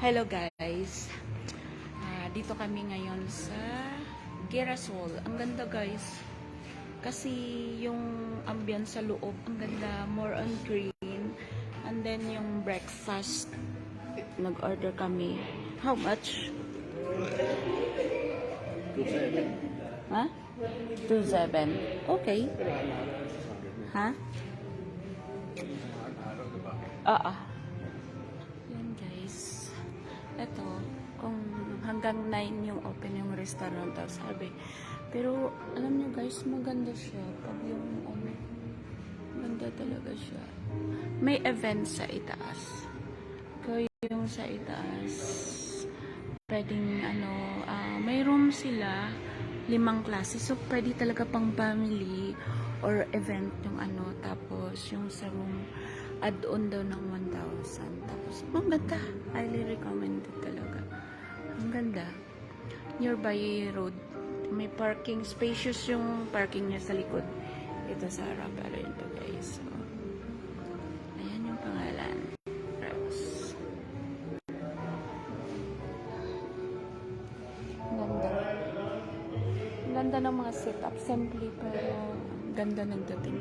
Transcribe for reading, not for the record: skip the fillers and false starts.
Hello guys. Dito kami ngayon sa Girasol. Ang ganda guys. Kasi yung ambience sa loob, ang ganda. More on green. And then yung breakfast, nag-order kami. How much? 2.7. Ha? 2.7. Okay. Ha? Yan guys. Ito, kung hanggang 9 yung open yung restaurant, sabi. Pero, alam nyo guys, maganda siya. Pag yung, maganda talaga siya. May event sa itaas. Kaya yung sa itaas, pwedeng, may room sila, 5 klase. So, pwede talaga pang family or event yung tapos yung sa room, add-on daw ng 1,000. Tapos, maganda. Highly recommended talaga. Ang ganda. Nearby road. May parking. Spacious yung parking niya sa likod. Ito sa harap. Pero ito guys. So, ayan yung pangalan. Rose. Ang ganda. Ang ganda ng mga setup. Simple pero ganda ng dating.